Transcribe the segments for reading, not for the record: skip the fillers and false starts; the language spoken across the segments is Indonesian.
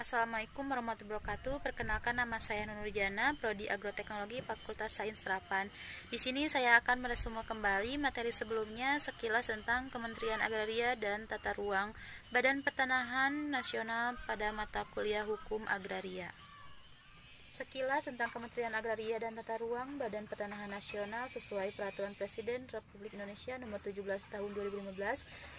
Assalamualaikum warahmatullahi wabarakatuh. Perkenalkan, nama saya Nurjana, Prodi Agroteknologi Fakultas Sains Terapan. Di sini saya akan meresume kembali materi sebelumnya sekilas tentang Kementerian Agraria dan Tata Ruang, Badan Pertanahan Nasional pada mata kuliah Hukum Agraria. Sekilas tentang Kementerian Agraria dan Tata Ruang Badan Pertanahan Nasional sesuai Peraturan Presiden Republik Indonesia Nomor 17 Tahun 2015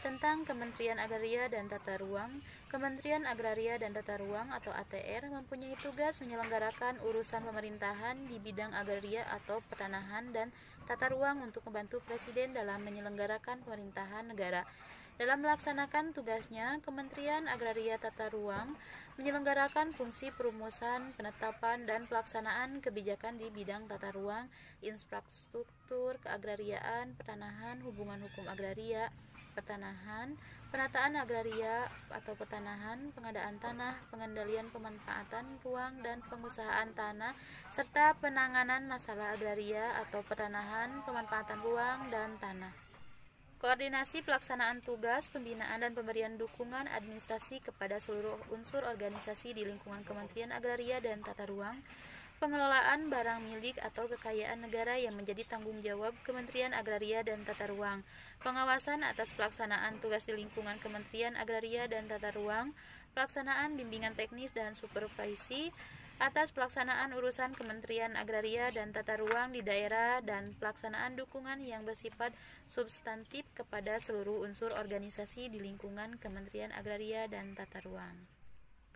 tentang Kementerian Agraria dan Tata Ruang. Kementerian Agraria dan Tata Ruang atau ATR mempunyai tugas menyelenggarakan urusan pemerintahan di bidang agraria atau pertanahan dan tata ruang untuk membantu Presiden dalam menyelenggarakan pemerintahan negara. Dalam melaksanakan tugasnya, Kementerian Agraria Tata Ruang menyelenggarakan fungsi perumusan, penetapan, dan pelaksanaan kebijakan di bidang tata ruang, infrastruktur, keagrariaan, pertanahan, hubungan hukum agraria, pertanahan, penataan agraria atau pertanahan, pengadaan tanah, pengendalian pemanfaatan ruang dan pengusahaan tanah, serta penanganan masalah agraria atau pertanahan, pemanfaatan ruang dan tanah. Koordinasi pelaksanaan tugas, pembinaan dan pemberian dukungan administrasi kepada seluruh unsur organisasi di lingkungan Kementerian Agraria dan Tata Ruang, pengelolaan barang milik atau kekayaan negara yang menjadi tanggung jawab Kementerian Agraria dan Tata Ruang, pengawasan atas pelaksanaan tugas di lingkungan Kementerian Agraria dan Tata Ruang, pelaksanaan bimbingan teknis dan supervisi atas pelaksanaan urusan Kementerian Agraria dan Tata Ruang di daerah dan pelaksanaan dukungan yang bersifat substantif kepada seluruh unsur organisasi di lingkungan Kementerian Agraria dan Tata Ruang.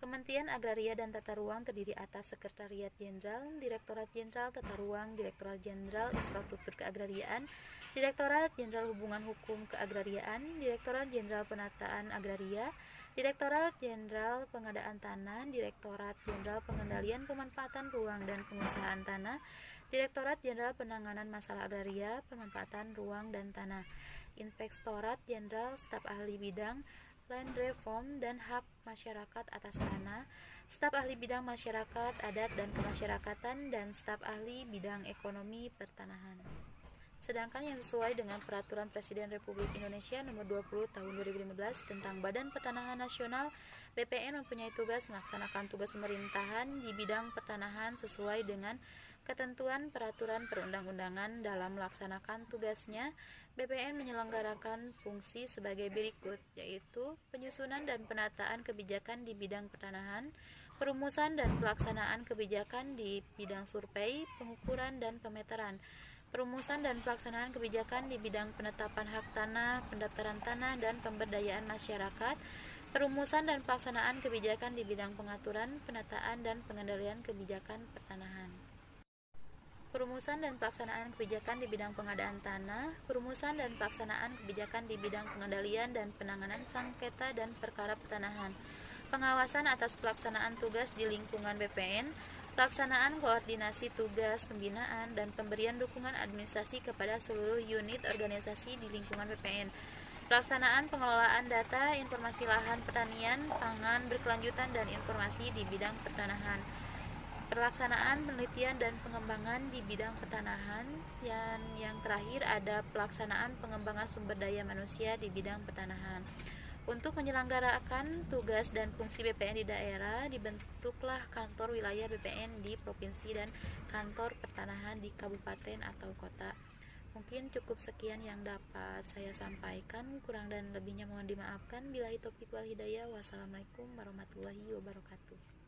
Kementerian Agraria dan Tata Ruang terdiri atas Sekretariat Jenderal, Direktorat Jenderal Tata Ruang, Direktorat Jenderal Infrastruktur Keagrariaan, Direktorat Jenderal Hubungan Hukum Keagrariaan, Direktorat Jenderal Penataan Agraria, Direktorat Jenderal Pengadaan Tanah, Direktorat Jenderal Pengendalian Pemanfaatan Ruang dan Pengusahaan Tanah, Direktorat Jenderal Penanganan Masalah Agraria, Pemanfaatan Ruang dan Tanah, Inspektorat Jenderal Staf Ahli Bidang Land Reform dan Hak Masyarakat atas Tanah, Staf Ahli Bidang Masyarakat Adat dan Kemasyarakatan, dan Staf Ahli Bidang Ekonomi Pertanahan. Sedangkan yang sesuai dengan Peraturan Presiden Republik Indonesia Nomor 20 Tahun 2015 tentang Badan Pertanahan Nasional, BPN mempunyai tugas melaksanakan tugas pemerintahan di bidang pertanahan sesuai dengan ketentuan peraturan perundang-undangan. Dalam melaksanakan tugasnya, BPN menyelenggarakan fungsi sebagai berikut, yaitu penyusunan dan penataan kebijakan di bidang pertanahan, perumusan dan pelaksanaan kebijakan di bidang survei, pengukuran dan pemeteran, perumusan dan pelaksanaan kebijakan di bidang penetapan hak tanah, pendaftaran tanah, dan pemberdayaan masyarakat, perumusan dan pelaksanaan kebijakan di bidang pengaturan, penataan, dan pengendalian kebijakan pertanahan. Perumusan dan pelaksanaan kebijakan di bidang pengadaan tanah, perumusan dan pelaksanaan kebijakan di bidang pengendalian dan penanganan sengketa dan perkara pertanahan, pengawasan atas pelaksanaan tugas di lingkungan BPN, pelaksanaan koordinasi tugas, pembinaan, dan pemberian dukungan administrasi kepada seluruh unit organisasi di lingkungan BPN, pelaksanaan pengelolaan data, informasi lahan pertanian, pangan berkelanjutan, dan informasi di bidang pertanahan, pelaksanaan penelitian dan pengembangan di bidang pertanahan, dan yang terakhir ada pelaksanaan pengembangan sumber daya manusia di bidang pertanahan. Untuk menyelenggarakan tugas dan fungsi BPN di daerah, dibentuklah kantor wilayah BPN di provinsi dan kantor pertanahan di kabupaten atau kota. Mungkin cukup sekian yang dapat saya sampaikan, kurang dan lebihnya mohon dimaafkan. Billahi taufiq wal hidayah. Wassalamualaikum warahmatullahi wabarakatuh.